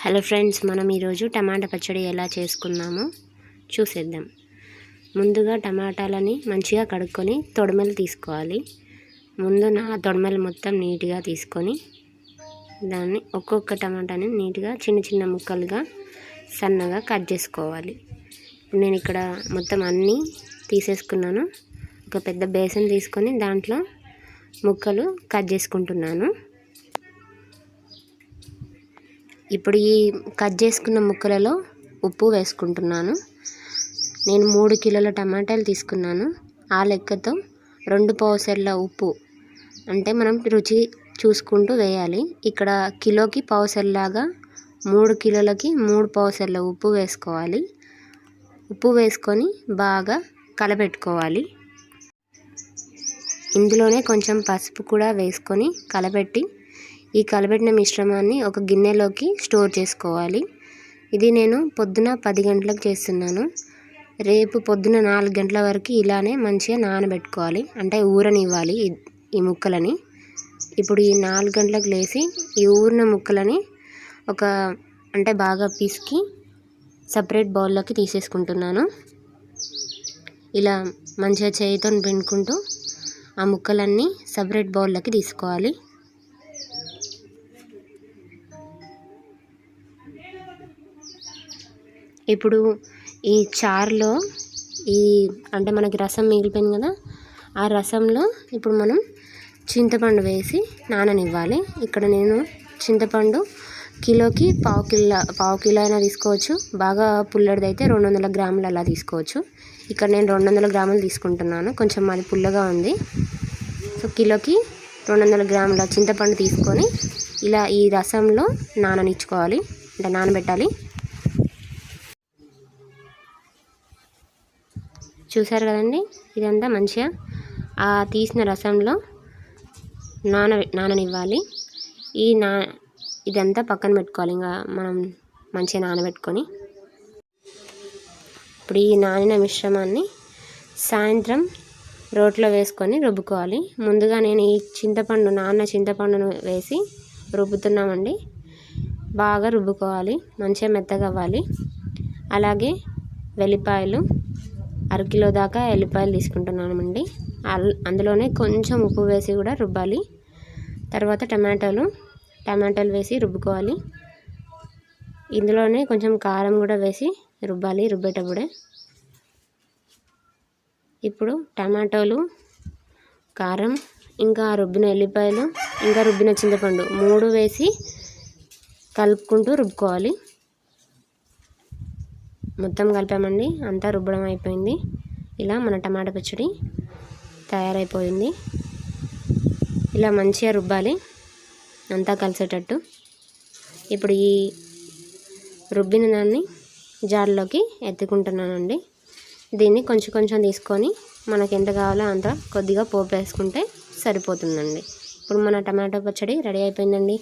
Hello friends, మనం ఈరోజు టమాటా పచ్చడి ఎలా చేసుకుందామో చూసేద్దాం. ముందుగా టమాటాలని మంచిగా కడుక్కొని తొడిమెలు తీసుకోవాలి. ముందు తొడిమెలు మొత్తం నీట్గా తీసుకొని దాన్ని ఒక్కొక్క టమాటాని నీట్గా చిన్న చిన్న ముక్కలుగా సన్నగా కట్ చేసుకోవాలి. నేను ఇక్కడ మొత్తం అన్నీ తీసేసుకున్నాను. ఒక పెద్ద బేసన్ తీసుకొని దాంట్లో ముక్కలు కట్ చేసుకుంటున్నాను. ఇప్పుడు ఈ కట్ చేసుకున్న ముక్కలలో ఉప్పు వేసుకుంటున్నాను. నేను 3 కిలోల టమాటాలు తీసుకున్నాను. ఆ లెక్కతో 2 పావుసెర్ల ఉప్పు, అంటే మనం రుచి చూసుకుంటూ వేయాలి. ఇక్కడ కిలోకి పావుసెర్లాగా 3 కిలోలకి 3 పావుసెర్ల ఉప్పు వేసుకోవాలి. ఉప్పు వేసుకొని బాగా కలపెట్టుకోవాలి. ఇందులోనే కొంచెం పసుపు కూడా వేసుకొని కలపెట్టి ఈ కలబెట్టిన మిశ్రమాన్ని ఒక గిన్నెలోకి స్టోర్ చేసుకోవాలి. ఇది నేను పొద్దున 10 గంటలకు చేస్తున్నాను. రేపు పొద్దున 4 గంటల వరకు ఇలానే మంచిగా నానబెట్టుకోవాలి, అంటే ఊరనివ్వాలి ఈ ముక్కలని. ఇప్పుడు ఈ 4 గంటలకు లేచి ఈ ఊరిన ముక్కలని అంటే బాగా పిసికి సపరేట్ బౌల్లోకి తీసేసుకుంటున్నాను. ఇలా మంచిగా చేయితో పిండుకుంటూ ఆ ముక్కలన్నీ సపరేట్ బౌల్లోకి తీసుకోవాలి. ఇప్పుడు ఈ చారులో అంటే మనకి రసం మిగిలిపోయింది కదా, ఆ రసంలో ఇప్పుడు మనం చింతపండు వేసి నాననివ్వాలి. ఇక్కడ నేను చింతపండు కిలోకి పావు కిలో అయినా తీసుకోవచ్చు. బాగా పుల్లడిదైతే 200 గ్రాములు అలా తీసుకోవచ్చు. ఇక్కడ నేను 200 గ్రాములు తీసుకుంటున్నాను. కొంచెం అది పుల్లగా ఉంది. సో కిలోకి 200 గ్రాముల చింతపండు తీసుకొని ఇలా ఈ రసంలో నాననిచ్చుకోవాలి, అంటే నానబెట్టాలి. చూసారు కదండి, ఇదంతా మంచిగా ఆ తీసిన రసంలో నాననివ్వాలి. ఇదంతా పక్కన పెట్టుకోవాలి. ఇంకా మనం మంచిగా నానబెట్టుకొని ఇప్పుడు ఈ నానిన మిశ్రమాన్ని సాయంత్రం రోట్లో వేసుకొని రుబ్బుకోవాలి. ముందుగా నేను ఈ చింతపండును వేసి రుబ్బుతున్నామండి. బాగా రుబ్బుకోవాలి, మంచిగా మెత్తగా అవ్వాలి. అలాగే వెల్లిపాయలు 1/2 కిలో దాకా ఎల్లిపాయలు తీసుకుంటున్నామండి. అందులోనే కొంచెం ఉప్పు వేసి కూడా రుబ్బాలి. తర్వాత టమాటాలు వేసి రుబ్బుకోవాలి. ఇందులోనే కొంచెం కారం కూడా వేసి రుబ్బాలి రుబ్బేటప్పుడే. ఇప్పుడు టమాటాలు, కారం, ఇంకా రుబ్బిన ఎల్లిపాయలు, ఇంకా రుబ్బిన చింతపండు 3 వేసి కలుపుకుంటూ రుబ్బుకోవాలి. మొత్తం కలిపామండి, అంతా రుబ్బడం అయిపోయింది. ఇలా మన టమాటా పచ్చడి తయారైపోయింది. ఇలా మంచిగా రుబ్బాలి అంతా కలిసేటట్టు. ఇప్పుడు ఈ రుబ్బిన దాన్ని జార్లోకి ఎత్తుకుంటున్నానండి. దీన్ని కొంచెం కొంచెం తీసుకొని మనకు ఎంత కావాలో అంత కొద్దిగా పోపు వేసుకుంటే సరిపోతుందండి. ఇప్పుడు మన టమాటా పచ్చడి రెడీ అయిపోయిందండి.